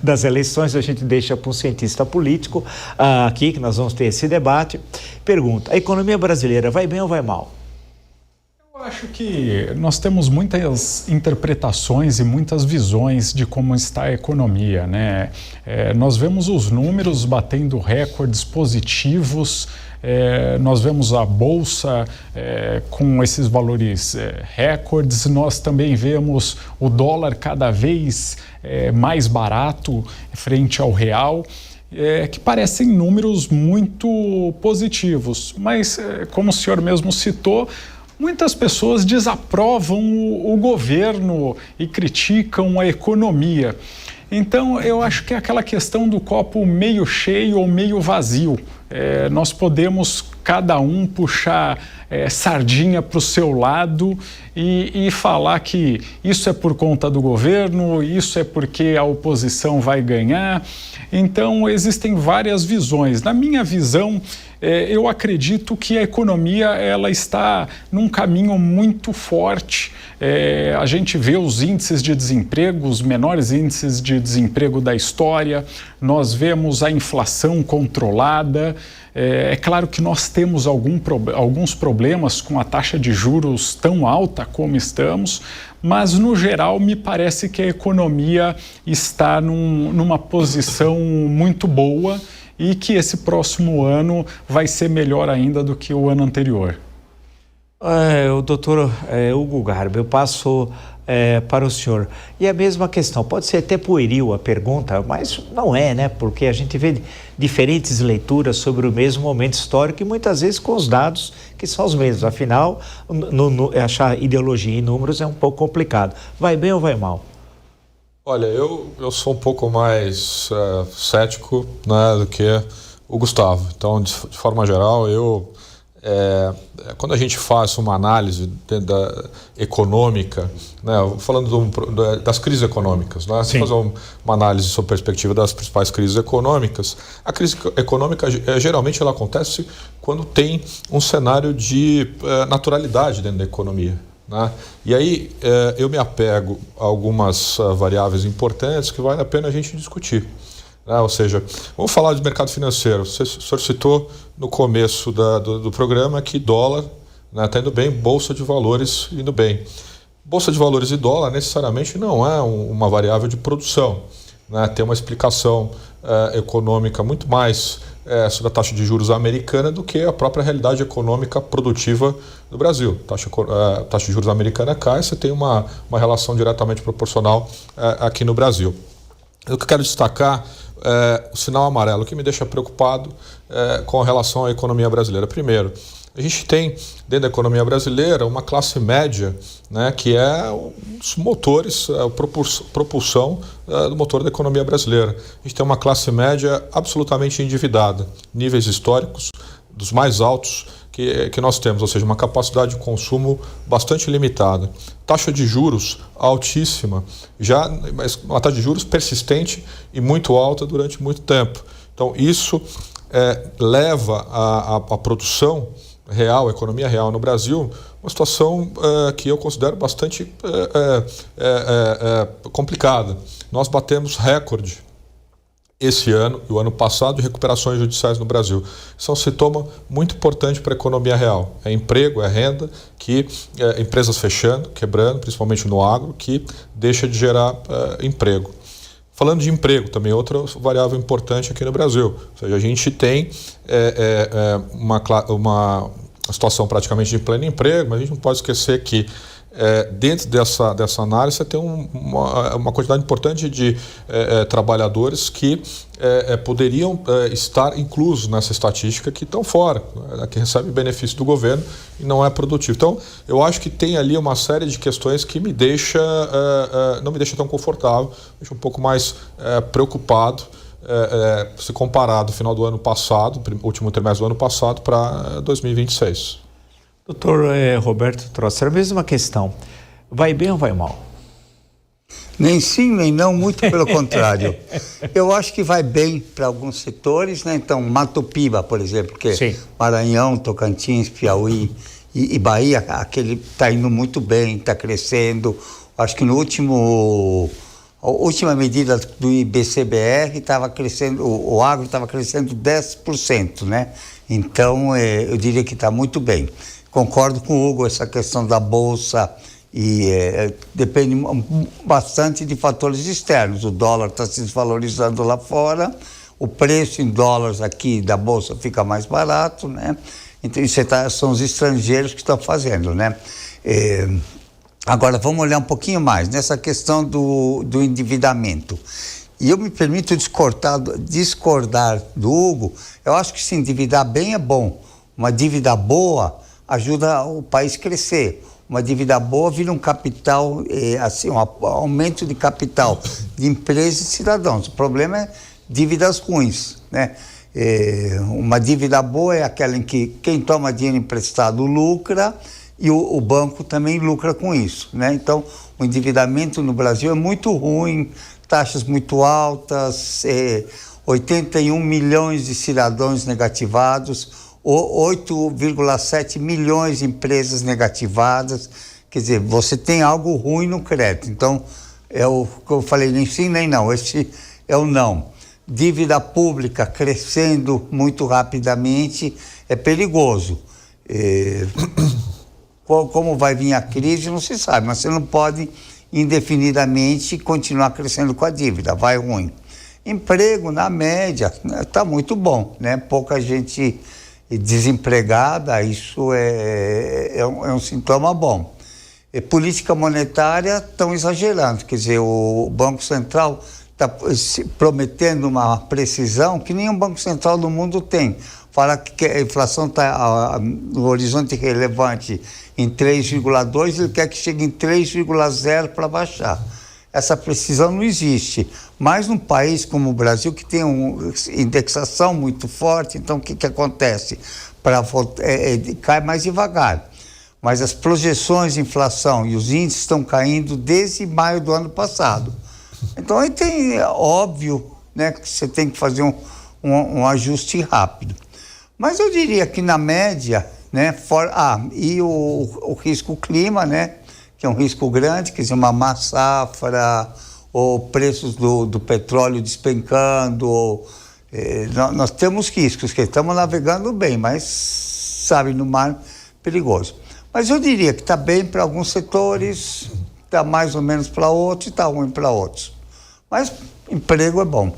das eleições, a gente deixa para um cientista político aqui, que nós vamos ter esse debate. Pergunta, a economia brasileira vai bem ou vai mal? Eu acho que nós temos muitas interpretações e muitas visões de como está a economia, né? Nós vemos os números batendo recordes positivos, nós vemos a Bolsa com esses valores recordes, nós também vemos o dólar cada vez mais barato frente ao real. Que parecem números muito positivos, mas como o senhor mesmo citou, muitas pessoas desaprovam o governo e criticam a economia. Então, eu acho que é aquela questão do copo meio cheio ou meio vazio. Nós podemos, cada um, puxar sardinha para o seu lado e falar que isso é por conta do governo, isso é porque a oposição vai ganhar. Então, existem várias visões. Na minha visão, eu acredito que a economia ela está num caminho muito forte. A gente vê os índices de desemprego, os menores índices de desemprego da história, nós vemos a inflação controlada. É claro que nós temos alguns problemas com a taxa de juros tão alta como estamos, mas no geral me parece que a economia está numa posição muito boa e que esse próximo ano vai ser melhor ainda do que o ano anterior. O doutor Hugo Garba, eu passo para o senhor. E a mesma questão, pode ser até pueril a pergunta, mas não é, né? Porque a gente vê diferentes leituras sobre o mesmo momento histórico e muitas vezes com os dados que são os mesmos. Afinal, achar ideologia em números é um pouco complicado. Vai bem ou vai mal? Olha, eu sou um pouco mais cético, né, do que o Gustavo. Então, de forma geral, quando a gente faz uma análise econômica, né, falando das crises econômicas, né, se fazer uma análise sob a perspectiva das principais crises econômicas, a crise econômica geralmente ela acontece quando tem um cenário de naturalidade dentro da economia. Né? E aí eu me apego a algumas variáveis importantes que vale a pena a gente discutir. Ou seja, vamos falar de mercado financeiro. O senhor citou no começo do programa que dólar está indo bem, bolsa de valores indo bem. Bolsa de valores e dólar necessariamente não é uma variável de produção. Né? Tem uma explicação econômica muito mais sobre a taxa de juros americana do que a própria realidade econômica produtiva do Brasil. A taxa de juros americana cai, você tem uma relação diretamente proporcional aqui no Brasil. O que eu quero destacar o sinal amarelo, que me deixa preocupado com relação à economia brasileira. Primeiro, a gente tem dentro da economia brasileira uma classe média, né, que é os motores, a propulsão do motor da economia brasileira. A gente tem uma classe média absolutamente endividada, níveis históricos dos mais altos que nós temos, ou seja, uma capacidade de consumo bastante limitada. Taxa de juros altíssima, mas uma taxa de juros persistente e muito alta durante muito tempo. Então, isso leva a produção real, a economia real no Brasil, uma situação que eu considero bastante complicada. Nós batemos recorde esse ano e o ano passado de recuperações judiciais no Brasil. Isso é um sintoma muito importante para a economia real. É emprego, é renda, empresas fechando, quebrando, principalmente no agro, que deixa de gerar emprego. Falando de emprego, também outra variável importante aqui no Brasil. Ou seja, a gente tem uma situação praticamente de pleno emprego, mas a gente não pode esquecer que dentro dessa análise você tem uma quantidade importante de trabalhadores que poderiam estar inclusos nessa estatística, que estão fora, né, que recebem benefício do governo e não é produtivo. Então, eu acho que tem ali uma série de questões que não me deixa tão confortável, me deixa um pouco mais preocupado, se comparar do final do ano passado, último trimestre do ano passado, para 2026. Doutor Roberto Trosser, a mesma questão. Vai bem ou vai mal? Nem sim, nem não, muito pelo contrário. Eu acho que vai bem para alguns setores, né? Então, Mato Piba, por exemplo, que Sim. Maranhão, Tocantins, Piauí e Bahia, aquele está indo muito bem, está crescendo. Acho que no último A última medida do IBCBR estava crescendo, o agro estava crescendo 10%, né? Então, eu diria que está muito bem. Concordo com o Hugo, essa questão da Bolsa depende bastante de fatores externos. O dólar está se desvalorizando lá fora, o preço em dólares aqui da Bolsa fica mais barato, né? Então, isso são os estrangeiros que estão fazendo, né? Agora, vamos olhar um pouquinho mais nessa questão do endividamento. E eu me permito discordar do Hugo. Eu acho que se endividar bem é bom. Uma dívida boa ajuda o país a crescer. Uma dívida boa vira um capital, assim, um aumento de capital de empresas e cidadãos. O problema é dívidas ruins, né? Uma dívida boa é aquela em que quem toma dinheiro emprestado lucra e o banco também lucra com isso, né? Então, o endividamento no Brasil é muito ruim, taxas muito altas, 81 milhões de cidadãos negativados, 8,7 milhões de empresas negativadas. Quer dizer, você tem algo ruim no crédito. Então, é o que eu falei, nem sim nem não, esse é o não. Dívida pública crescendo muito rapidamente é perigoso. Como vai vir a crise, não se sabe, mas você não pode indefinidamente continuar crescendo com a dívida, vai ruim. Emprego, na média, está muito bom, né? Pouca gente desempregada, isso é um sintoma bom. Política monetária, estão exagerando, quer dizer, o Banco Central está prometendo uma precisão que nenhum Banco Central do mundo tem. Fala que a inflação está no horizonte relevante em 3,2, ele quer que chegue em 3,0 para baixar. Essa precisão não existe. Mas num país como o Brasil, que tem uma indexação muito forte, então o que acontece? Cai mais devagar. Mas as projeções de inflação e os índices estão caindo desde maio do ano passado. Então aí é óbvio, né, que você tem que fazer um ajuste rápido. Mas eu diria que na média, né, e o risco clima, né, que é um risco grande, quer dizer, uma má safra, ou preços do petróleo despencando, nós temos riscos, que estamos navegando bem, mas, sabe, no mar perigoso. Mas eu diria que está bem para alguns setores, está mais ou menos para outros e está ruim para outros. Mas emprego é bom.